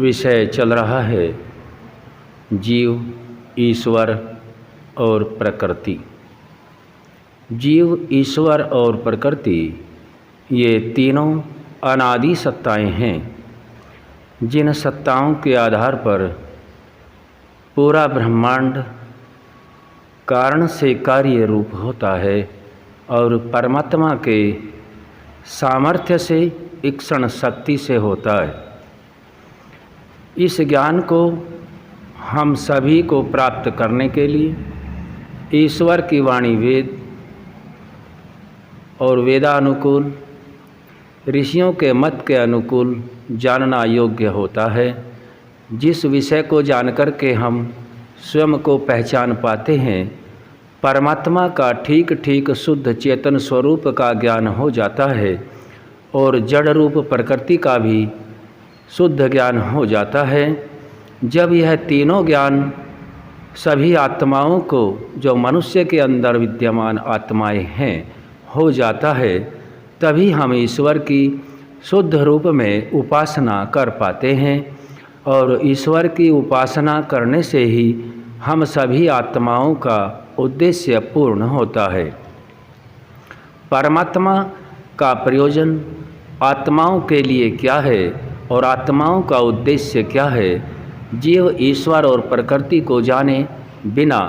विषय चल रहा है जीव, ईश्वर और प्रकृति। जीव, ईश्वर और प्रकृति ये तीनों अनादि सत्ताएं हैं, जिन सत्ताओं के आधार पर पूरा ब्रह्मांड कारण से कार्य रूप होता है और परमात्मा के सामर्थ्य से ईक्षण शक्ति से होता है। इस ज्ञान को हम सभी को प्राप्त करने के लिए ईश्वर की वाणी वेद और वेदानुकूल ऋषियों के मत के अनुकूल जानना योग्य होता है। जिस विषय को जानकर के हम स्वयं को पहचान पाते हैं, परमात्मा का ठीक ठीक शुद्ध चेतन स्वरूप का ज्ञान हो जाता है और जड़ रूप प्रकृति का भी शुद्ध ज्ञान हो जाता है। जब यह तीनों ज्ञान सभी आत्माओं को, जो मनुष्य के अंदर विद्यमान आत्माएं हैं, हो जाता है, तभी हम ईश्वर की शुद्ध रूप में उपासना कर पाते हैं और ईश्वर की उपासना करने से ही हम सभी आत्माओं का उद्देश्य पूर्ण होता है। परमात्मा का प्रयोजन आत्माओं के लिए क्या है और आत्माओं का उद्देश्य क्या है, जीव, ईश्वर और प्रकृति को जाने बिना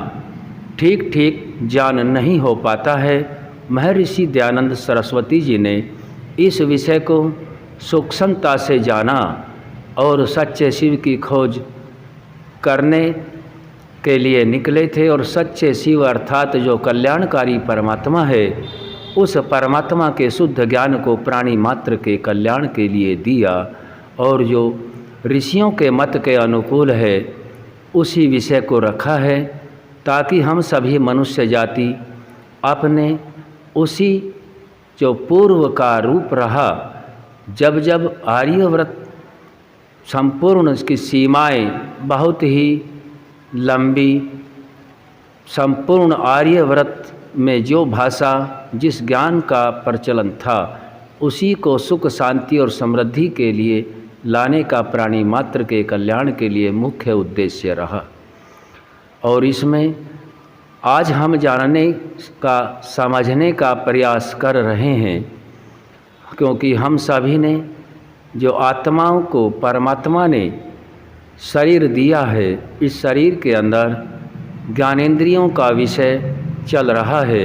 ठीक ठीक ज्ञान नहीं हो पाता है। महर्षि दयानंद सरस्वती जी ने इस विषय को सूक्ष्मता से जाना और सच्चे शिव की खोज करने के लिए निकले थे और सच्चे शिव अर्थात जो कल्याणकारी परमात्मा है, उस परमात्मा के शुद्ध ज्ञान को प्राणी मात्र के कल्याण के लिए दिया और जो ऋषियों के मत के अनुकूल है उसी विषय को रखा है, ताकि हम सभी मनुष्य जाति अपने उसी जो पूर्व का रूप रहा, जब जब आर्यव्रत संपूर्ण उसकी सीमाएं बहुत ही लंबी, संपूर्ण आर्यव्रत में जो भाषा जिस ज्ञान का प्रचलन था, उसी को सुख शांति और समृद्धि के लिए लाने का प्राणी मात्र के कल्याण के लिए मुख्य उद्देश्य रहा। और इसमें आज हम जानने का, समझने का प्रयास कर रहे हैं, क्योंकि हम सभी ने जो आत्माओं को परमात्मा ने शरीर दिया है, इस शरीर के अंदर ज्ञानेंद्रियों का विषय चल रहा है,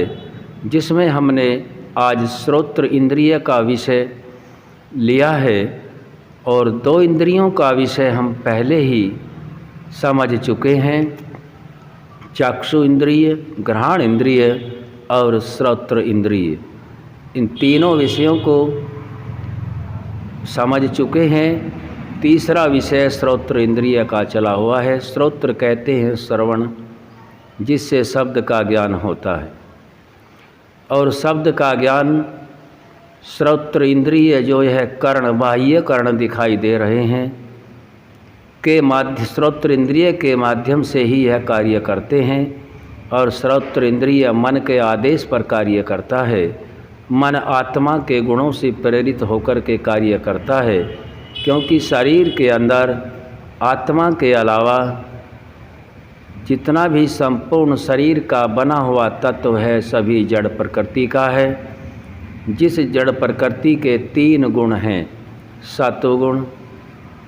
जिसमें हमने आज श्रोत्र इंद्रिय का विषय लिया है और 2 इंद्रियों का विषय हम पहले ही समझ चुके हैं, चक्षु इंद्रिय, घ्राण इंद्रिय और श्रोत्र इंद्रिय। इन तीनों विषयों को समझ चुके हैं। तीसरा विषय श्रोत्र इंद्रिय का चला हुआ है। श्रोत्र कहते हैं श्रवण, जिससे शब्द का ज्ञान होता है और शब्द का ज्ञान श्रोत्र इंद्रिय जो है कर्ण, बाह्य कर्ण दिखाई दे रहे हैं, के माध्य श्रोत्र इंद्रिय के माध्यम से ही यह कार्य करते हैं और श्रोत्र इंद्रिय मन के आदेश पर कार्य करता है। मन आत्मा के गुणों से प्रेरित होकर के कार्य करता है, क्योंकि शरीर के अंदर आत्मा के अलावा जितना भी संपूर्ण शरीर का बना हुआ तत्व है, सभी जड़ प्रकृति का है। जिस जड़ प्रकृति के 3 गुण हैं, सत्वगुण,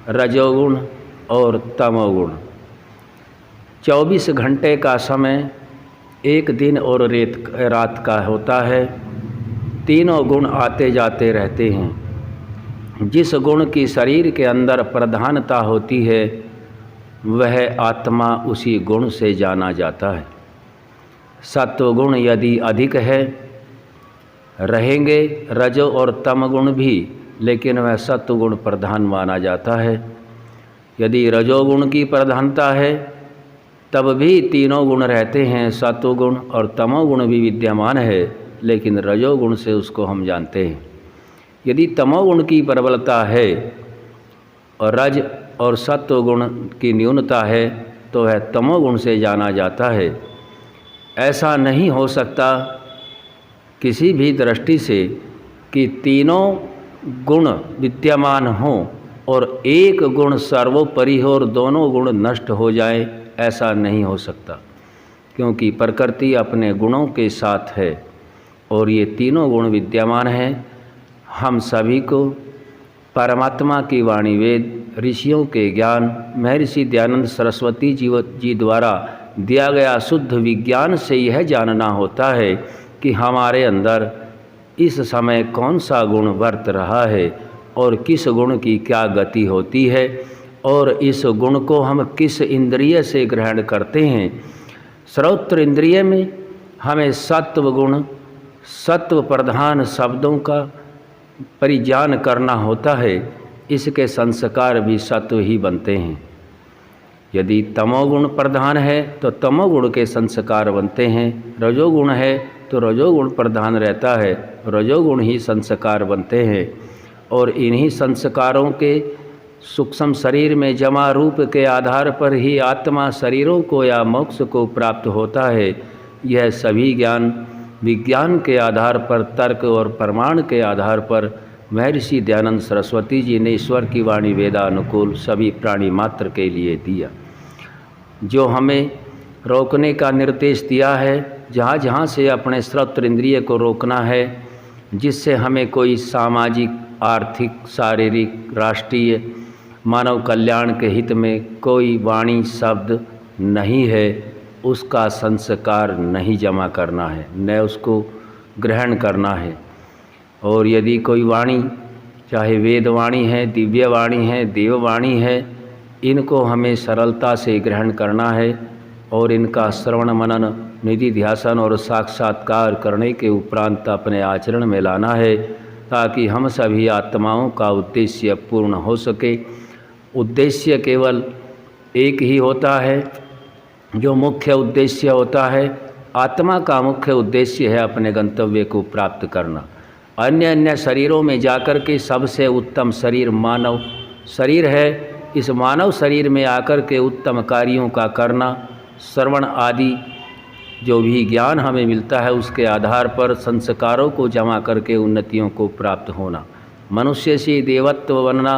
रजोगुण और तमोगुण। 24 घंटे का समय एक दिन और रात का होता है। तीनों गुण आते जाते रहते हैं। जिस गुण की शरीर के अंदर प्रधानता होती है, वह आत्मा उसी गुण से जाना जाता है। सत्वगुण यदि अधिक है, रहेंगे रजो और तमगुण भी, लेकिन वह सत्वगुण प्रधान माना जाता है। यदि रजोगुण की प्रधानता है, तब भी तीनों गुण रहते हैं, सत्वगुण और तमोगुण भी विद्यमान है, लेकिन रजोगुण से उसको हम जानते हैं। यदि तमोगुण की प्रबलता है और रज और सत्वगुण की न्यूनता है, तो वह तमोगुण से जाना जाता है। ऐसा नहीं हो सकता किसी भी दृष्टि से कि तीनों गुण विद्यमान हों और एक गुण सर्वोपरि हो और दोनों गुण नष्ट हो जाए, ऐसा नहीं हो सकता, क्योंकि प्रकृति अपने गुणों के साथ है और ये तीनों गुण विद्यमान हैं। हम सभी को परमात्मा की वाणी, वेद, ऋषियों के ज्ञान, महर्षि दयानंद सरस्वती जी द्वारा दिया गया शुद्ध विज्ञान से यह जानना होता है कि हमारे अंदर इस समय कौन सा गुण वर्त रहा है और किस गुण की क्या गति होती है और इस गुण को हम किस इंद्रिय से ग्रहण करते हैं। श्रोत्र इंद्रिय में हमें सत्व गुण, सत्व प्रधान शब्दों का परिज्ञान करना होता है, इसके संस्कार भी सत्व ही बनते हैं। यदि तमोगुण प्रधान है तो तमोगुण के संस्कार बनते हैं, रजोगुण है तो रजोगुण प्रधान रहता है, रजोगुण ही संस्कार बनते हैं। और इन्हीं संस्कारों के सूक्ष्म शरीर में जमा रूप के आधार पर ही आत्मा शरीरों को या मोक्ष को प्राप्त होता है। यह सभी ज्ञान विज्ञान के आधार पर, तर्क और प्रमाण के आधार पर महर्षि दयानंद सरस्वती जी ने ईश्वर की वाणी वेदानुकूल सभी प्राणी मात्र के लिए दिया। जो हमें रोकने का निर्देश दिया है, जहाँ जहाँ से अपने श्रोत्र इंद्रिय को रोकना है, जिससे हमें कोई सामाजिक, आर्थिक, शारीरिक, राष्ट्रीय, मानव कल्याण के हित में कोई वाणी शब्द नहीं है, उसका संस्कार नहीं जमा करना है, न उसको ग्रहण करना है। और यदि कोई वाणी, चाहे वेद वाणी है, दिव्य वाणी है, देववाणी है, इनको हमें सरलता से ग्रहण करना है और इनका श्रवण, मनन, निधि ध्यासन और साक्षात्कार करने के उपरांत अपने आचरण में लाना है, ताकि हम सभी आत्माओं का उद्देश्य पूर्ण हो सके। उद्देश्य केवल एक ही होता है, जो मुख्य उद्देश्य होता है। आत्मा का मुख्य उद्देश्य है अपने गंतव्य को प्राप्त करना। अन्य अन्य शरीरों में जाकर के सबसे उत्तम शरीर मानव शरीर है। इस मानव शरीर में आकर के उत्तम कार्यों का करना, श्रवण आदि जो भी ज्ञान हमें मिलता है उसके आधार पर संस्कारों को जमा करके उन्नतियों को प्राप्त होना, मनुष्य से देवत्व बनना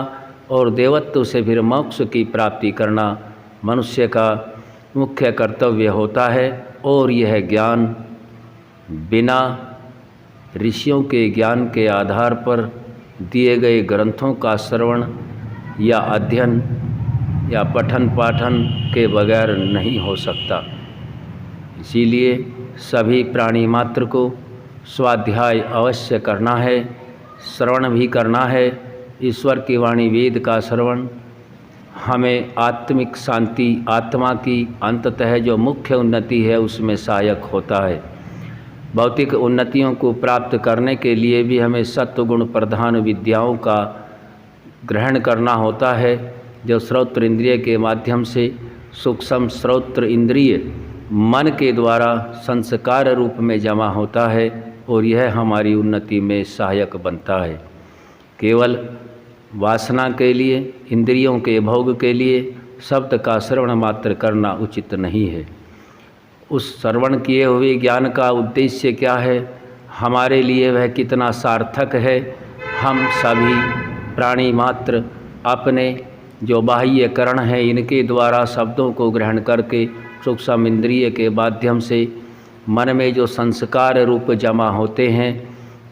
और देवत्व से फिर मोक्ष की प्राप्ति करना मनुष्य का मुख्य कर्तव्य होता है। और यह ज्ञान बिना ऋषियों के ज्ञान के आधार पर दिए गए ग्रंथों का श्रवण या अध्ययन या पठन पाठन के बगैर नहीं हो सकता। इसीलिए सभी प्राणी मात्र को स्वाध्याय अवश्य करना है, श्रवण भी करना है। ईश्वर की वाणी वेद का श्रवण हमें आत्मिक शांति, आत्मा की अंततः जो मुख्य उन्नति है उसमें सहायक होता है। भौतिक उन्नतियों को प्राप्त करने के लिए भी हमें सत्वगुण प्रधान विद्याओं का ग्रहण करना होता है, जो श्रोत्र इंद्रिय के माध्यम से सूक्ष्म श्रोत्र इंद्रिय मन के द्वारा संस्कार रूप में जमा होता है और यह हमारी उन्नति में सहायक बनता है। केवल वासना के लिए, इंद्रियों के भोग के लिए शब्द का श्रवण मात्र करना उचित नहीं है। उस श्रवण किए हुए ज्ञान का उद्देश्य क्या है, हमारे लिए वह कितना सार्थक है। हम सभी प्राणी मात्र अपने जो बाह्य करण है इनके द्वारा शब्दों को ग्रहण करके सूक्ष्म इंद्रिय के माध्यम से मन में जो संस्कार रूप जमा होते हैं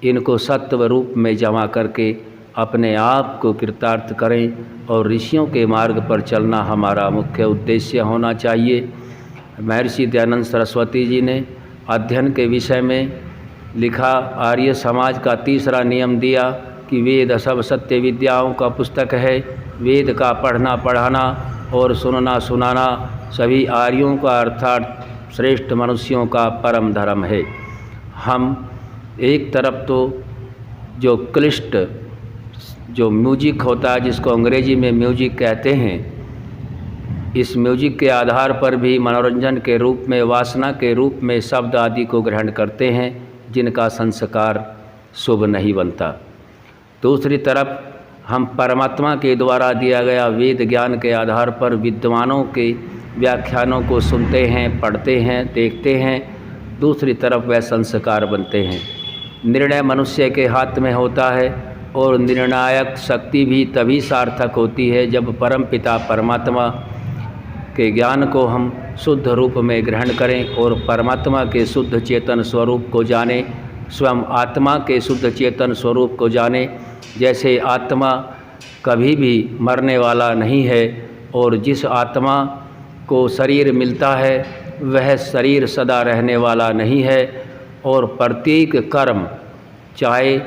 इनको सत्व रूप में जमा करके अपने आप को कृतार्थ करें और ऋषियों के मार्ग पर चलना हमारा मुख्य उद्देश्य होना चाहिए। महर्षि दयानंद सरस्वती जी ने अध्ययन के विषय में लिखा, आर्य समाज का तीसरा नियम दिया कि वेद सब सत्य विद्याओं का पुस्तक है। वेद का पढ़ना पढ़ाना और सुनना सुनाना सभी आर्यों का अर्थात श्रेष्ठ मनुष्यों का परम धर्म है। हम एक तरफ तो जो क्लिष्ट जो म्यूजिक होता है, जिसको अंग्रेजी में म्यूजिक कहते हैं, इस म्यूजिक के आधार पर भी मनोरंजन के रूप में, वासना के रूप में शब्द आदि को ग्रहण करते हैं, जिनका संस्कार शुभ नहीं बनता। दूसरी तरफ हम परमात्मा के द्वारा दिया गया वेद ज्ञान के आधार पर विद्वानों के व्याख्यानों को सुनते हैं, पढ़ते हैं, देखते हैं। दूसरी तरफ वह संस्कार बनते हैं। निर्णय मनुष्य के हाथ में होता है और निर्णायक शक्ति भी तभी सार्थक होती है जब परमपिता परमात्मा के ज्ञान को हम शुद्ध रूप में ग्रहण करें और परमात्मा के शुद्ध चेतन स्वरूप को जानें, स्वयं आत्मा के शुद्ध चेतन स्वरूप को जानें। जैसे आत्मा कभी भी मरने वाला नहीं है और जिस आत्मा को शरीर मिलता है वह शरीर सदा रहने वाला नहीं है, और प्रत्येक कर्म चाहे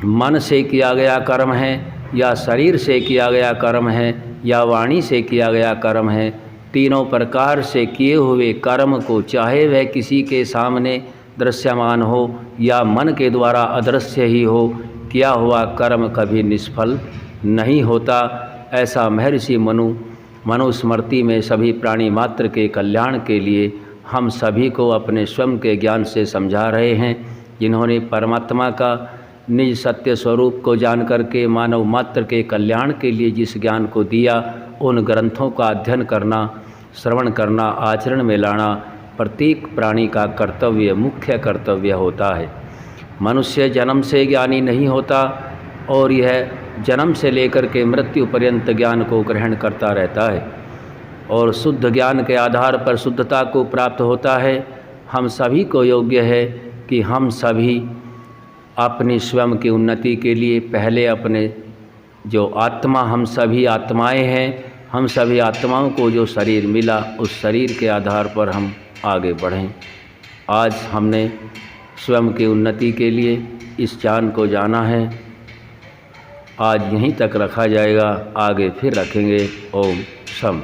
मन से किया गया कर्म है या शरीर से किया गया कर्म है या वाणी से किया गया कर्म है, तीनों प्रकार से किए हुए कर्म को चाहे वह किसी के सामने दृश्यमान हो या मन के द्वारा अदृश्य ही हो, किया हुआ कर्म कभी निष्फल नहीं होता। ऐसा महर्षि मनुस्मृति में सभी प्राणी मात्र के कल्याण के लिए हम सभी को अपने स्वयं के ज्ञान से समझा रहे हैं। जिन्होंने परमात्मा का निज सत्य स्वरूप को जान करके मानव मात्र के कल्याण के लिए जिस ज्ञान को दिया, उन ग्रंथों का अध्ययन करना, श्रवण करना, आचरण में लाना प्रत्येक प्राणी का कर्तव्य, मुख्य कर्तव्य होता है। मनुष्य जन्म से ज्ञानी नहीं होता और यह जन्म से लेकर के मृत्यु पर्यंत ज्ञान को ग्रहण करता रहता है और शुद्ध ज्ञान के आधार पर शुद्धता को प्राप्त होता है। हम सभी को योग्य है कि हम सभी अपनी स्वयं की उन्नति के लिए पहले अपने जो आत्मा, हम सभी आत्माएं हैं, हम सभी आत्माओं को जो शरीर मिला उस शरीर के आधार पर हम आगे बढ़ें। आज हमने स्वयं की उन्नति के लिए इस ज्ञान को जाना है। आज यहीं तक रखा जाएगा, आगे फिर रखेंगे। ओम शम।